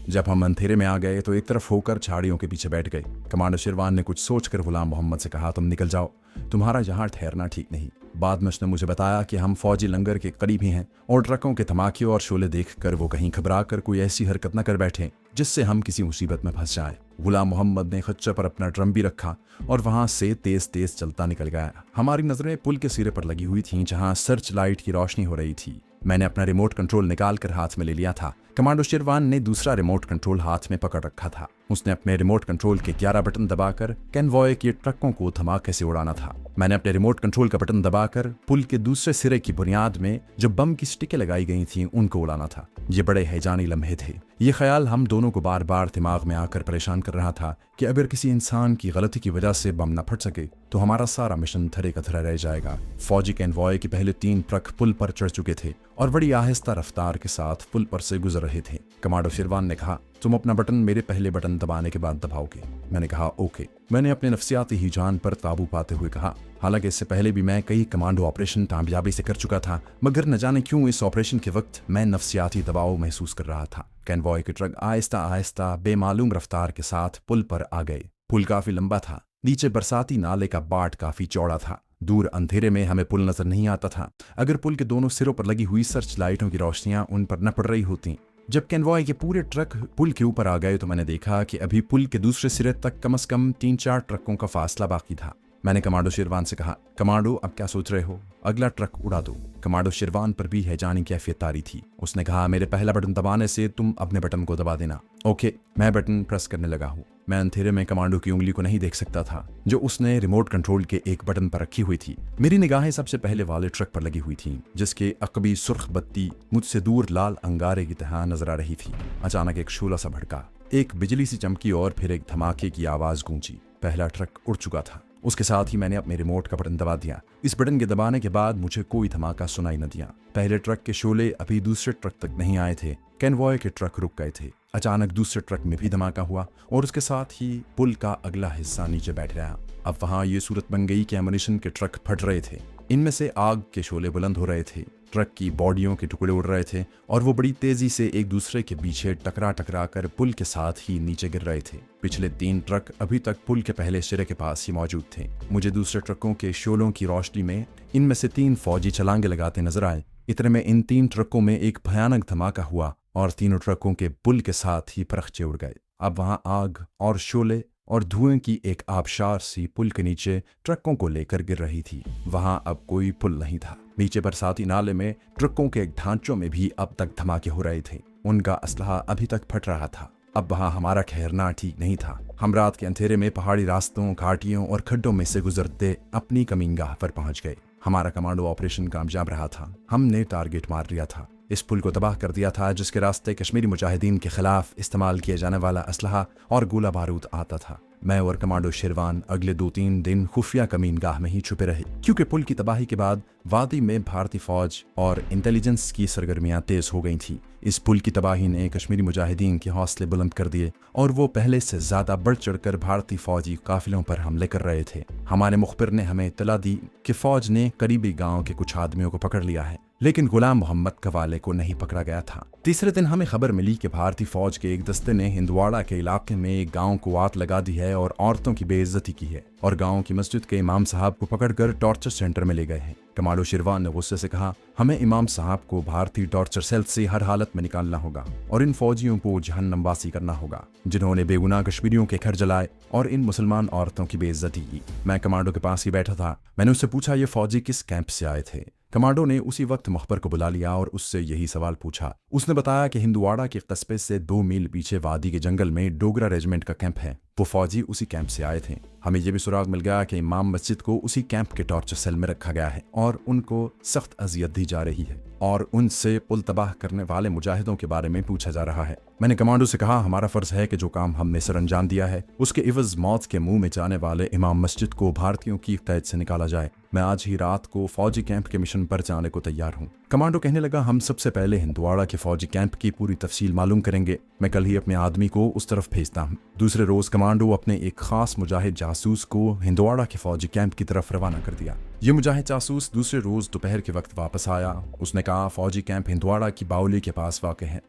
जब हम अंधेरे में आ गए तो एक तरफ होकर झाड़ियों के पीछे बैठ गए। कमांडो शेरवान ने कुछ सोचकर गुलाम मोहम्मद से कहा, तुम निकल जाओ, तुम्हारा यहाँ ठहरना ठीक नहीं। बाद में उसने मुझे बताया कि हम फौजी लंगर के करीब ही हैं और ट्रकों के धमाके और शोले देखकर वो कहीं घबरा कर कोई ऐसी हरकत न कर बैठे जिससे हम किसी मुसीबत में फंस जाएं। गुलाम मोहम्मद ने खच्चर पर अपना ड्रम भी रखा और वहां से तेज तेज चलता निकल गया। हमारी नजरें पुल के सिरे पर लगी हुई थीं जहां सर्च लाइट की रोशनी हो रही थी। मैंने अपना रिमोट कंट्रोल निकाल कर हाथ में ले लिया था। कमांडो शेरवान ने दूसरा रिमोट कंट्रोल हाथ में पकड़ रखा था। उसने अपने रिमोट कंट्रोल के 11 बटन दबाकर कन्वॉय के ट्रकों को धमाके से उड़ाना था। मैंने अपने रिमोट कंट्रोल का बटन दबाकर पुल के दूसरे सिरे की बुनियाद में जो बम की स्टिकें लगाई गई थीं उनको उड़ाना था। ये बड़े हैजानी लम्हे थे। ये ख्याल हम दोनों को बार बार दिमाग में आकर परेशान कर रहा था कि अगर किसी इंसान की गलती की वजह से बम न फट सके तो हमारा सारा मिशन धरे का धरा रह जाएगा। फौजी कन्वॉय के पहले 3 ट्रक पुल पर चढ़ चुके थे और बड़ी आहिस्ता रफ्तार के साथ पुल पर से गुजर रहे थे। कमांडो शेरवान ने कहा, तुम अपना बटन मेरे पहले बटन दबाने के बाद दबाओगे। मैंने कहा, ओके। मैंने अपने नफ्सियाती हिजान पर काबू पाते हुए कहा, हालांकि इससे पहले भी मैं कई कमांडो ऑपरेशन कामयाबी से कर चुका था, मगर न जाने क्यों इस ऑपरेशन के वक्त मैं नफ्सियाती दबाव महसूस कर रहा था। कन्वॉय के ट्रक आहिस्ता आहिस्ता बेमालूम रफ्तार के साथ पुल पर आ गए। पुल काफी लंबा था। नीचे बरसाती नाले का बाट काफी चौड़ा था। दूर अंधेरे में हमें पुल नजर नहीं आता था। अगर पुल के दोनों सिरों पर लगी हुई सर्च लाइटों की रोशनियां उन पर न पड़ रही होती। जब कन्वॉय के पूरे ट्रक पुल के ऊपर आ गए तो मैंने देखा कि अभी पुल के दूसरे सिरे तक कम से कम 3-4 ट्रकों का फासला बाकी था। मैंने कमांडो शेरवान से कहा, कमांडो अब क्या सोच रहे हो? अगला ट्रक उड़ा दो। कमांडो शेरवान पर भी हैजानी कैफियत तारी थी। उसने कहा, मेरे पहला बटन दबाने से तुम अपने बटन को दबा देना। ओके। मैं बटन प्रेस करने लगा हूँ। मैं अंधेरे में कमांडो की उंगली को नहीं देख सकता था जो उसने रिमोट कंट्रोल के एक बटन पर रखी हुई थी। मेरी निगाहें सबसे पहले वाले ट्रक पर लगी हुई थीं, जिसके अकबी सुर्ख बत्ती मुझसे दूर लाल अंगारे की तरह नजर आ रही थी। अचानक एक शोला सा भड़का, एक बिजली सी चमकी और फिर एक धमाके की आवाज गूंजी। पहला ट्रक उड़ चुका था। उसके साथ ही मैंने अपने रिमोट का बटन दबा दिया। इस बटन के दबाने के बाद मुझे कोई धमाका सुनाई न दिया। पहले ट्रक के शोले अभी दूसरे ट्रक तक नहीं आए थे। कन्वॉय के ट्रक रुक गए थे। अचानक दूसरे ट्रक में भी धमाका हुआ और उसके साथ ही पुल का अगला हिस्सा नीचे बैठ गया। अब वहां ये सूरत बन गई कि एमुनिशन के ट्रक फट रहे थे। इनमें से आग के शोले बुलंद हो रहे थे। ट्रक की बॉडियों के टुकड़े उड़ रहे थे और वो बड़ी तेजी से एक दूसरे के पीछे टकरा कर पुल के साथ ही नीचे गिर रहे थे। पिछले 3 ट्रक अभी तक पुल के पहले सिरे के पास ही मौजूद थे। मुझे दूसरे ट्रकों के शोलों की रोशनी में इनमें से 3 फौजी छलांगे लगाते नजर आए। इतने में इन 3 ट्रकों में एक भयानक धमाका हुआ और तीनों ट्रकों के पुल के साथ ही परखचे उड़ गए। अब वहां आग और शोले और धुएं की एक आबशार सी पुल के नीचे ट्रकों को लेकर गिर रही थी। वहां अब कोई पुल नहीं था। नीचे बरसाती नाले में ट्रकों के ढांचों में भी अब तक धमाके हो रहे थे। उनका असलहा अभी तक फट रहा था। अब वहां हमारा ठहरना ठीक नहीं था। हम रात के अंधेरे में पहाड़ी रास्तों, घाटियों और खड्डों में से गुजरते अपनी कमीनगाह पर पहुंच गए। हमारा कमांडो ऑपरेशन कामयाब रहा था। हमने टारगेट मार लिया था। इस पुल को तबाह कर दिया था जिसके रास्ते कश्मीरी मुजाहिदीन के खिलाफ इस्तेमाल किए जाने वाला असलहा और गोला बारूद आता था। मैं और कमांडो शेरवान अगले 2-3 दिन खुफिया कमीनगाह में ही छुपे रहे, क्योंकि पुल की तबाही के बाद वादी में भारतीय फौज और इंटेलिजेंस की सरगर्मियां तेज हो गई थी। इस पुल की तबाही ने कश्मीरी मुजाहिदीन के हौसले बुलंद कर दिए और वो पहले से ज्यादा बढ़ चढ़कर भारतीय फौजी काफिलों पर हमले कर रहे थे। हमारे मुखबिर ने हमें इत्तला दी कि फौज ने करीबी गांव के कुछ आदमियों को पकड़ लिया है, लेकिन गुलाम मोहम्मद कवाले को नहीं पकड़ा गया था। तीसरे दिन हमें खबर मिली कि भारतीय फौज के एक दस्ते ने हिंदवाड़ा के इलाके में एक गांव को आग लगा दी है और औरतों की बेइज्जती की है और गांव की मस्जिद के इमाम साहब को पकड़कर टॉर्चर सेंटर में ले गए हैं। कमांडो शेरवान ने गुस्से से कहा, हमें इमाम साहब को भारतीय टॉर्चर सेल से हर हालत में निकालना होगा और इन फौजियों को जहन्नमवासी करना होगा जिन्होंने बेगुनाह कश्मीरियों के घर जलाए और इन मुसलमान औरतों की बेइज्जती की। मैं कमांडो के पास ही बैठा था। मैंने उससे पूछा, ये फौजी किस कैंप से आए थे? कमांडो ने उसी वक्त मुखबर को बुला लिया और उससे यही सवाल पूछा। उसने बताया कि हिंदवाड़ा के कस्बे से 2 मील पीछे वादी के जंगल में डोगरा रेजिमेंट का कैंप है। वो फौजी उसी कैंप से आए थे। हमें यह भी सुराग मिल गया कि इमाम मस्जिद को उसी कैंप के टॉर्चर सेल में रखा गया है और उनको सख्त अजियत दी जा रही है और उनसे पुल तबाह करने वाले मुजाहिदों के बारे में पूछा जा रहा है। मैंने कमांडो से कहा, हमारा फर्ज है कि जो काम हमने सर अंजाम दिया है उसके इवज मौत के मुंह में जाने वाले इमाम मस्जिद को भारतीयों की कैद से निकाला जाए। मैं आज ही रात को फौजी कैंप के मिशन पर जाने को तैयार हूँ। कमांडो कहने लगा, हम सबसे पहले हिंदवाड़ा के फौजी कैंप की पूरी तफसील मालूम करेंगे। मैं कल ही अपने आदमी को उस तरफ भेजता हूँ। दूसरे रोज कमांडो अपने एक खास मुजाहिद जासूस को हिंदवाड़ा के फौजी कैंप की तरफ रवाना कर दिया। ये मुजाहिद जासूस दूसरे रोज दोपहर के वक्त वापस आया। उसने कहा, फौजी कैंप हिंदवाड़ा की बाउली के पास वाक़ है।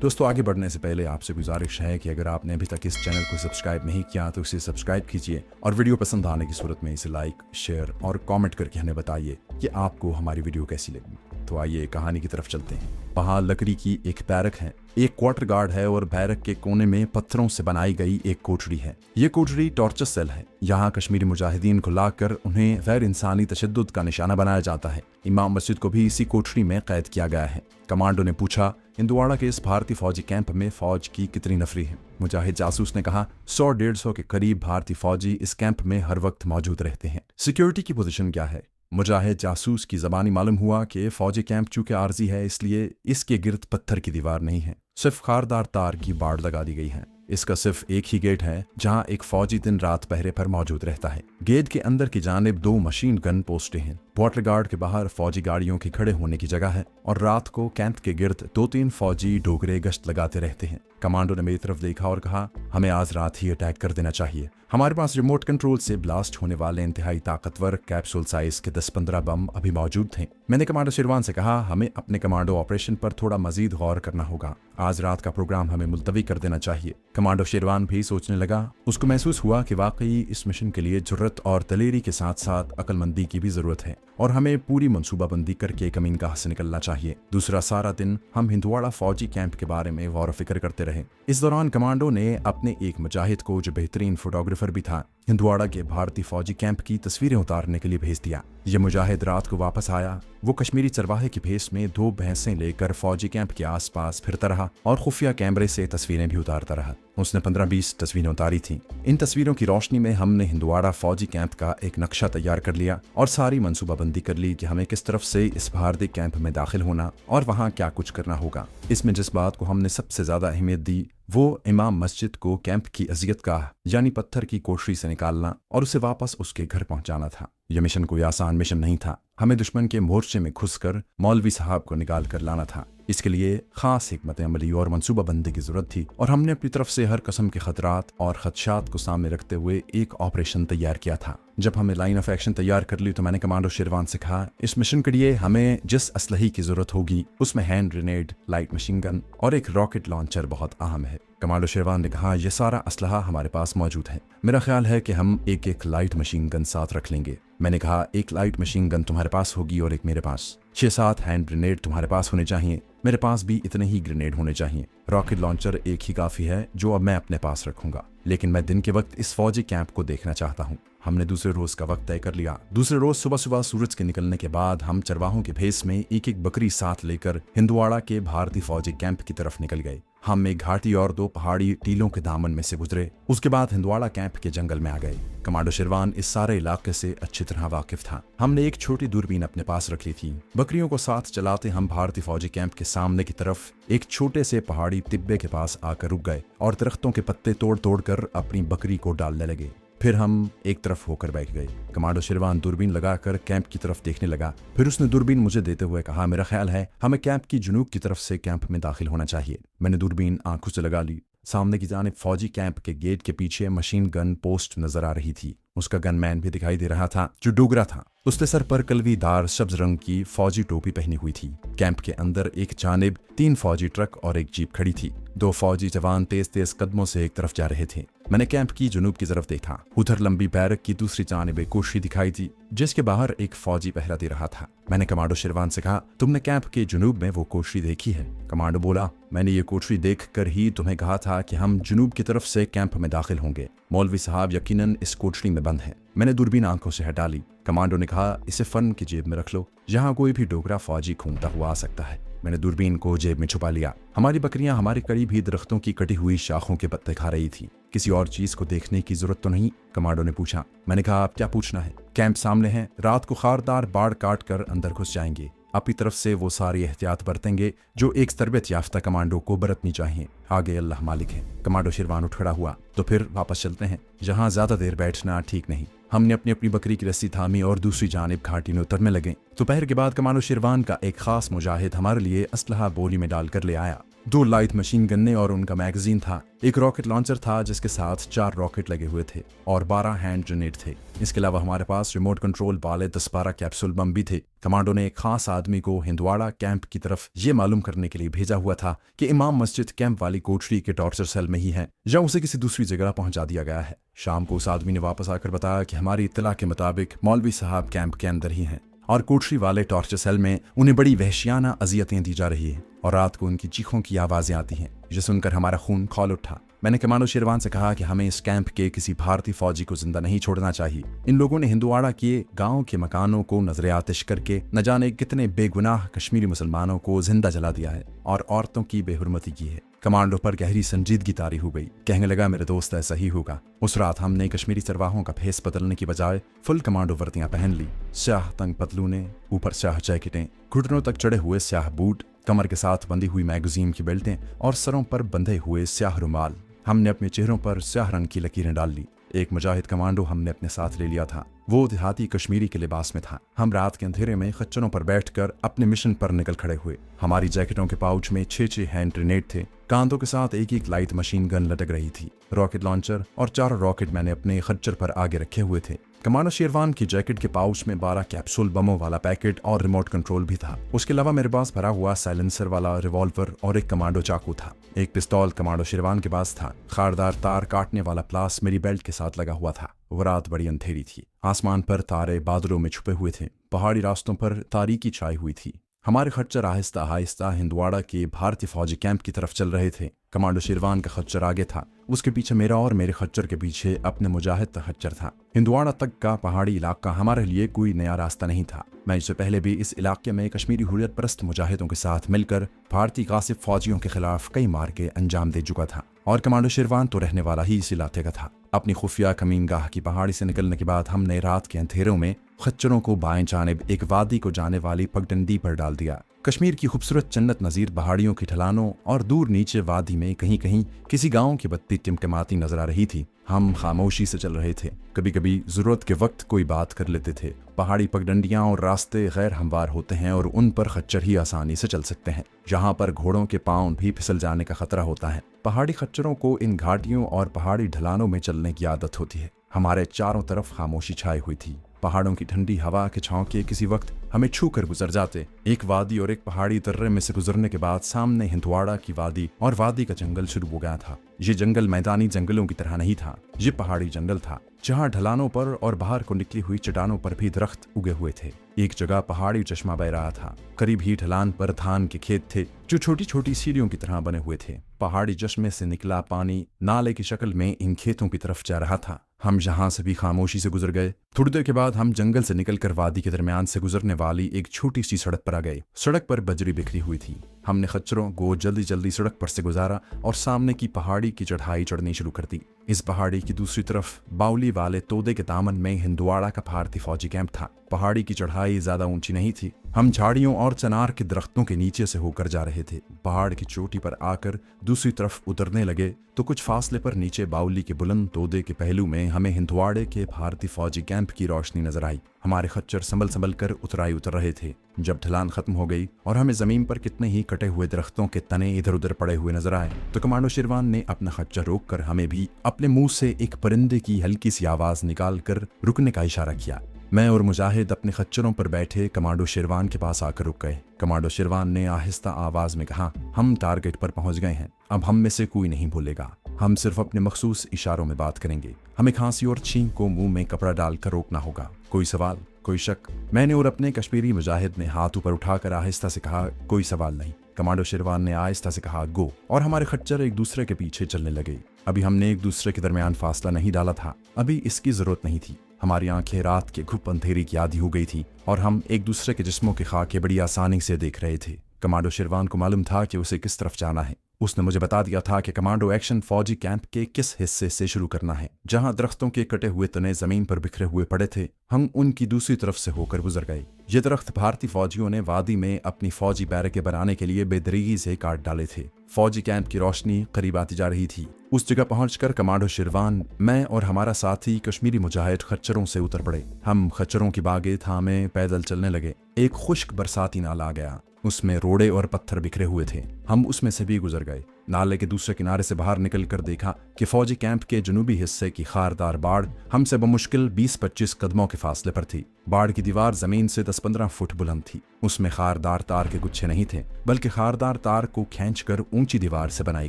दोस्तों, आगे बढ़ने से पहले आपसे गुजारिश है कि अगर आपने अभी तक इस चैनल को सब्सक्राइब नहीं किया तो इसे सब्सक्राइब कीजिए और वीडियो पसंद आने की सूरत में इसे लाइक, शेयर और कमेंट करके हमें बताइए कि आपको हमारी वीडियो कैसी लगी। तो आइए कहानी की तरफ चलते हैं। वहाँ लकड़ी की एक बैरक है, एक क्वार्टर गार्ड है और बैरक के कोने में पत्थरों से बनाई गई एक कोठरी है। ये कोठरी टॉर्चर सेल है। यहाँ कश्मीरी मुजाहिदीन को लाकर उन्हें गैर इंसानी तशद्दुद का निशाना बनाया जाता है। इमाम मस्जिद को भी इसी कोठरी में कैद किया गया है। कमांडो ने पूछा, हिंदवाड़ा के इस भारतीय फौजी कैंप में फौज की कितनी नफरी है? मुजाहिद जासूस ने कहा, 100-150 के करीब भारतीय फौजी इस कैंप में हर वक्त मौजूद रहते हैं। सिक्योरिटी की पोजीशन क्या है? मुजाहिद जासूस की जबानी मालूम हुआ कि फौजी कैंप चूंकि आर्जी है इसलिए इसके गिर्द पत्थर की दीवार नहीं है, सिर्फ खारदार तार की बाड़ लगा दी गई है। इसका सिर्फ एक ही गेट है जहां एक फौजी दिन रात पहरे पर मौजूद रहता है। गेट के अंदर की जानिब 2 मशीन गन पोस्टें हैं। क्वार्टर गार्ड के बाहर फौजी गाड़ियों के खड़े होने की जगह है और रात को कैंप के गिर्द 2-3 फौजी डोगरे गश्त लगाते रहते हैं। कमांडो ने मेरी तरफ देखा और कहा, हमें आज रात ही अटैक कर देना चाहिए। हमारे पास रिमोट कंट्रोल से ब्लास्ट होने वाले इंतहाई ताकतवर कैप्सूल साइज के 10-15 बम अभी मौजूद थे। मैंने कमांडो शेरवान से कहा, हमें अपने कमांडो ऑपरेशन पर थोड़ा मजीद गौर करना होगा। आज रात का प्रोग्राम हमें मुलतवी कर देना चाहिए। कमांडो शेरवान भी सोचने लगा। उसको महसूस हुआ कि वाकई इस मिशन के लिए जुर्रत और दलेरी के साथ साथ अक्लमंदी की भी जरूरत है और हमें पूरी मंसूबाबंदी करके कमीनगाह से निकलना चाहिए। दूसरा सारा दिन हम हिंदवाड़ा फौजी कैंप के बारे में गौर फिक्र करते रहे। इस दौरान कमांडो ने अपने एक मुजाहिद को, जो बेहतरीन फोटोग्राफर भी था, हिंदवाड़ा के भारतीय फौजी कैंप की तस्वीरें उतारने के लिए भेज दिया। यह मुजाहिद रात को वापस आया। वो कश्मीरी चरवाहे की भेस में 2 भैंसें लेकर फौजी कैंप के आसपास फिरता रहा और खुफिया कैमरे से तस्वीरें भी उतारता रहा। उसने 15-20 तस्वीरें उतारी थीं। इन तस्वीरों की रोशनी में हमने हिंदवाड़ा फौजी कैंप का एक नक्शा तैयार कर लिया और सारी मंसूबाबंदी कर ली कि हमें किस तरफ से इस भारतीय कैंप में दाखिल होना और वहाँ क्या कुछ करना होगा। इसमें जिस बात को हमने सबसे ज्यादा अहमियत दी वो इमाम मस्जिद को कैंप की अजियत गाह यानी पत्थर की कोठरी से निकालना और उसे वापस उसके घर पहुंचाना था। यह मिशन कोई आसान मिशन नहीं था। हमें दुश्मन के मोर्चे में घुसकर मौलवी साहब को निकाल कर लाना था। इसके लिए खास हिकमत अमली और मनसूबाबंदी की जरूरत थी और हमने अपनी तरफ से हर किस्म के खतरात और खदशात को सामने रखते हुए एक ऑपरेशन तैयार किया था। जब हमें लाइन ऑफ एक्शन तैयार कर ली तो मैंने कमांडो शेरवान से कहा, इस मिशन के लिए हमें जिस असलही की जरूरत होगी उसमें hand grenade, light machine gun और एक रॉकेट लॉन्चर बहुत अहम है। कमांडो शेरवान ने कहा, यह सारा असलहा हमारे पास मौजूद है। मेरा ख्याल है कि हम एक लाइट मशीन गन साथ रख लेंगे। मैंने कहा, एक लाइट मशीन गन तुम्हारे पास होगी और एक मेरे पास। 6-7 हैंड ग्रेनेड तुम्हारे पास होने चाहिए। मेरे पास भी इतने ही ग्रेनेड होने चाहिए। रॉकेट लॉन्चर एक ही काफी है जो अब मैं अपने पास रखूंगा, लेकिन मैं दिन के वक्त इस फौजी कैंप को देखना चाहता हूँ। हमने दूसरे रोज का वक्त तय कर लिया। दूसरे रोज सुबह सुबह सूरज के निकलने के बाद हम चरवाहों के भेस में एक बकरी साथ लेकर हिंदवाड़ा के भारतीय फौजी कैंप की तरफ निकल गए। हम एक घाटी और 2 पहाड़ी टीलों के दामन में से गुजरे। उसके बाद हिंदवाड़ा कैंप के जंगल में आ गए। कमांडो शेरवान इस सारे इलाके से अच्छी तरह वाकिफ था। हमने एक छोटी दूरबीन अपने पास रखी थी। बकरियों को साथ चलाते हम भारतीय फौजी कैंप के सामने की तरफ एक छोटे से पहाड़ी तिब्बे के पास आकर रुक गए और दरख्तों के पत्ते तोड़ तोड़ कर अपनी बकरी को डालने लगे। फिर हम एक तरफ होकर बैठ गए। कमांडो शेरवान दूरबीन लगाकर कैंप की तरफ देखने लगा। फिर उसने दूरबीन मुझे देते हुए कहा, मेरा ख्याल है हमें कैंप की जुनूब की तरफ से कैंप में दाखिल होना चाहिए। मैंने दूरबीन आंखों से लगा ली। सामने की जानिब फौजी कैंप के गेट के पीछे मशीन गन पोस्ट नजर आ रही थी। उसका गनमैन भी दिखाई दे रहा था जो डोगरा था। उसने सर पर कलवीदार सब्ज रंग की फौजी टोपी पहनी हुई थी। कैंप के अंदर एक जानिब 3 फौजी ट्रक और एक जीप खड़ी थी। 2 फौजी जवान तेज तेज कदमों से एक तरफ जा रहे थे। मैंने कैंप की जुनूब की तरफ देखा। उधर लंबी बैरक की दूसरी जानिब एक कोठरी दिखाई दी जिसके बाहर एक फौजी पहरा दे रहा था। मैंने कमांडो शेरवान से कहा, तुमने कैंप के जुनूब में वो कोठरी देखी है? कमांडो बोला, मैंने ये कोठरी देख कर ही तुम्हें कहा था कि हम जुनूब की तरफ से कैंप में दाखिल होंगे। मौलवी साहब यकीनन इस कोठरी में बंद है। मैंने दूरबीन आंखों से हटा ली। कमांडो ने कहा, इसे फन की जेब में रख लो, यहाँ कोई भी डोगरा फौजी घूमता हुआ आ सकता है। मैंने दूरबीन को जेब में छुपा लिया। हमारी बकरियां हमारे करीब ही दरख्तों की कटी हुई शाखों के पत्ते खा रही थी। किसी और चीज को देखने की जरूरत तो नहीं? कमांडो ने पूछा। मैंने कहा, आप क्या पूछना है? कैंप सामने है। रात को खारदार बाड़ काट कर अंदर घुस जाएंगे। अपनी तरफ से वो सारी एहतियात बरतेंगे जो एक तरबियत याफ्ता कमांडो को बरतनी चाहिए। आगे अल्लाह मालिक है। कमांडो शेरवान उठ खड़ा हुआ। तो फिर वापस चलते हैं, जहाँ ज्यादा देर बैठना ठीक नहीं। हमने अपनी अपनी बकरी की रस्सी थामी और दूसरी जानिब घाटी में उतरने लगे। दोपहर के बाद कमांडो शेरवान का एक खास मुजाहिद हमारे लिए असलहा बोली में डालकर ले आया। 2 लाइट मशीन गन्ने और उनका मैगजीन था। एक रॉकेट लॉन्चर था जिसके साथ 4 रॉकेट लगे हुए थे और 12 हैंड ग्रेनेड थे। इसके अलावा हमारे पास रिमोट कंट्रोल वाले 10-12 कैप्सूल बम भी थे। कमांडो ने एक खास आदमी को हिंदवाड़ा कैंप की तरफ ये मालूम करने के लिए भेजा हुआ था कि इमाम मस्जिद कैंप वाली कोठरी के टॉर्चर सेल में ही है या उसे किसी दूसरी जगह पहुंचा दिया गया है। शाम को उस आदमी ने वापस आकर बताया कि हमारी इत्तला के मुताबिक मौलवी साहब कैंप के अंदर ही हैं और कोठरी वाले टॉर्चर सेल में उन्हें बड़ी वहशियाना अजियतें दी जा रही हैं और रात को उनकी चीखों की आवाजें आती हैं, जिसे सुनकर हमारा खून खौल उठा। मैंने कमांडो शेरवान से कहा कि हमें इस कैंप के किसी भारतीय फौजी को जिंदा नहीं छोड़ना चाहिए। इन लोगों ने हिंदवाड़ा के गांव के मकानों को नजरे आतिश करके न जाने कितने बेगुनाह कश्मीरी मुसलमानों को जिंदा जला दिया है और औरतों की बेहुरमती की है। कमांडो पर गहरी संजीदगी तारी हो गई। कहने लगा, मेरे दोस्त ऐसा ही होगा। उस रात हमने कश्मीरी चरवाहों का भेस बदलने की बजाय फुल कमांडो वर्दियां पहन ली। स्याह तंग पतलूने, ऊपर स्याह जैकेटें, घुटनों तक चढ़े हुए स्याह बूट, कमर के साथ बंधी हुई मैगजीन की बेल्टें और सरों पर बंधे हुए स्याह रुमाल। हमने अपने चेहरों पर स्याह रंग की लकीरें डाल ली। एक मुजाहिद कमांडो हमने अपने साथ ले लिया था। वो देहाती कश्मीरी के लिबास में था। हम रात के अंधेरे में खच्चरों पर बैठकर अपने मिशन पर निकल खड़े हुए। हमारी जैकेटों के पाउच में 6-6 हैंड ग्रेनेड थे। कांधों के साथ एक लाइट मशीन गन लटक रही थी। रॉकेट लॉन्चर और 4 रॉकेट मैंने अपने खच्चर पर आगे रखे हुए थे। कमांडो शेरवान की जैकेट के पाउच में 12 कैप्सूल बमों वाला पैकेट और रिमोट कंट्रोल भी था। उसके अलावा मेरे पास भरा हुआ साइलेंसर वाला रिवॉल्वर और एक कमांडो चाकू था। एक पिस्तौल कमांडो शेरवान के पास था। खारदार तार काटने वाला प्लास मेरी बेल्ट के साथ लगा हुआ था। वो रात बड़ी अंधेरी थी। आसमान पर तारे बादलों में छुपे हुए थे। पहाड़ी रास्तों पर तारीकी छाई हुई थी। हमारे खच्चर आहिस्ता आहिस्ता हिंदवाड़ा के भारतीय फौजी कैंप की तरफ चल रहे थे। कमांडो शेरवान का खच्चर आगे था। उसके पीछे मेरा और मेरे खच्चर के पीछे अपने मुजाहिद का खच्चर था। हिंदवाड़ा तक का पहाड़ी इलाका हमारे लिए कोई नया रास्ता नहीं था। मैं इससे पहले भी इस इलाके में कश्मीरी हुर्रियत परस्त मुजाहिदों के साथ मिलकर भारतीय गासिब फौजियों के खिलाफ कई मार्के अंजाम दे चुका था और कमांडो शेरवान तो रहने वाला ही इस इलाके का था। अपनी खुफिया कमीनगाह की पहाड़ी से निकलने के बाद हमने रात के अंधेरों में खच्चरों को बाएं जानिब एक वादी को जाने वाली पगडंडी पर डाल दिया। कश्मीर की खूबसूरत जन्नत नज़ीर पहाड़ियों की ढलानों और दूर नीचे वादी में कहीं कहीं किसी गांव की बत्ती टिमटिमाती नजर आ रही थी। हम खामोशी से चल रहे थे। कभी कभी जरूरत के वक्त कोई बात कर लेते थे। पहाड़ी पगडंडियां और रास्ते गैर हमवार होते हैं और उन पर खच्चर ही आसानी से चल सकते हैं। यहाँ पर घोड़ों के पांव भी फिसल जाने का खतरा होता है। पहाड़ी खच्चरों को इन घाटियों और पहाड़ी ढलानों में चलने की आदत होती है। हमारे चारों तरफ खामोशी छाई हुई थी। पहाड़ों की ठंडी हवा के झोंके किसी वक्त हमें छू कर गुजर जाते। एक वादी और एक पहाड़ी दर्रे में से गुजरने के बाद सामने हिंदवाड़ा की वादी और वादी का जंगल शुरू हो गया था। ये जंगल मैदानी जंगलों की तरह नहीं था। ये पहाड़ी जंगल था जहाँ ढलानों पर और बाहर को निकली हुई चट्टानों पर भी दरख्त उगे हुए थे। एक जगह पहाड़ी चश्मा बह रहा था। करीब ही ढलान पर धान के खेत थे जो छोटी छोटी सीढ़ियों की तरह बने हुए थे। पहाड़ी चश्मे से निकला पानी नाले की शक्ल में इन खेतों की तरफ जा रहा था। हम यहाँ से भी खामोशी से गुजर गए। थोड़ी देर के बाद हम जंगल से निकलकर वादी के दरमियान से गुजरने वाली एक छोटी सी सड़क पर आ गए। सड़क पर बजरी बिखरी हुई थी। हमने खच्चरों को जल्दी जल्दी सड़क पर से गुजारा और सामने की पहाड़ी की चढ़ाई चढ़नी शुरू कर दी। इस पहाड़ी की दूसरी तरफ बाउली वाले तोदे के दामन में हिंदवाड़ा का भारतीय फौजी कैंप था। पहाड़ी की चढ़ाई ज्यादा ऊंची नहीं थी। हम झाड़ियों और चनार के दरख्तों के नीचे से होकर जा रहे थे। पहाड़ की चोटी पर आकर दूसरी तरफ उतरने लगे तो कुछ फासले पर नीचे बाउली के बुलंद तोदे के पहलू में हमें हिंदवाड़े के भारतीय फौजी कैंप की रोशनी नजर आई। हमारे खच्चर संभल संभल कर उतराई उतर रहे थे। जब ढलान खत्म हो गई और हमें जमीन पर कितने ही कटे हुए दरख्तों के तने इधर उधर पड़े हुए नजर आए तो कमांडो शेरवान ने अपना खच्चर रोककर हमें भी अपने मुंह से एक परिंदे की हल्की सी आवाज निकालकर रुकने का इशारा किया। मैं और मुजाहिद अपने खच्चरों पर बैठे कमांडो शेरवान के पास आकर रुक गए। कमांडो शेरवान ने आहिस्ता आवाज में कहा, हम टारगेट पर पहुंच गए हैं। अब हम में से कोई नहीं भूलेगा। हम सिर्फ अपने मखसूस इशारों में बात करेंगे। हमें खांसी और छींक को मुंह में कपड़ा डालकर रोकना होगा। कोई सवाल, कोई शक? मैंने और अपने कश्मीरी मुजाहिद ने हाथ ऊपर उठाकर आहिस्ता से कहा, कोई सवाल नहीं। कमांडो शेरवान ने आहिस्ता से कहा, गो। और हमारे खच्चर एक दूसरे के पीछे चलने लगे। अभी हमने एक दूसरे के दरमियान फासला नहीं डाला था। अभी इसकी जरूरत नहीं थी। हमारी आंखें रात के घुप अंधेरी की आदी हो गई थी और हम एक दूसरे के जिस्मों के खाके बड़ी आसानी से देख रहे थे। कमांडो शेरवान को मालूम था कि उसे किस तरफ जाना है। उसने मुझे बता दिया था कि कमांडो एक्शन फौजी कैंप के किस हिस्से से शुरू करना है। जहां दरख्तों के कटे हुए तने जमीन पर बिखरे हुए पड़े थे, हम उनकी दूसरी तरफ से होकर गुजर गए। ये दरख्त भारतीय फौजियों ने वादी में अपनी फौजी बैरकें बनाने के लिए बेदरीगी से काट डाले थे। फौजी कैंप की रोशनी करीब आती जा रही थी। उस जगह पहुंचकर कमांडो शेरवान, मैं और हमारा साथी कश्मीरी मुजाहिद खच्चरों से उतर पड़े। हम खच्चरों की बागें थामे पैदल चलने लगे। एक खुश्क बरसाती नाला आ गया। उसमें रोड़े और पत्थर बिखरे हुए थे। हम उसमें से भी गुजर गए। नाले के दूसरे किनारे से बाहर निकलकर देखा कि फौजी कैंप के जनूबी हिस्से की खारदार बाड़ हमसे बमुश्किल 20-25 कदमों के फासले पर थी। बाड़ की दीवार जमीन से 10-15 फुट बुलंद थी। उसमें खारदार तार के गुच्छे नहीं थे, बल्कि खारदार तार को खींचकर ऊंची दीवार से बनाई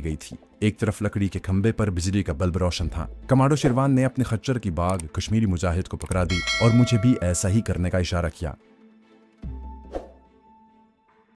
गई थी। एक तरफ लकड़ी के खंभे पर बिजली का बल्ब रोशन था। कमांडो शिरवान ने अपने खच्चर की बाग कश्मीरी मुजाहिद को पकड़ा दी और मुझे भी ऐसा ही करने का इशारा किया।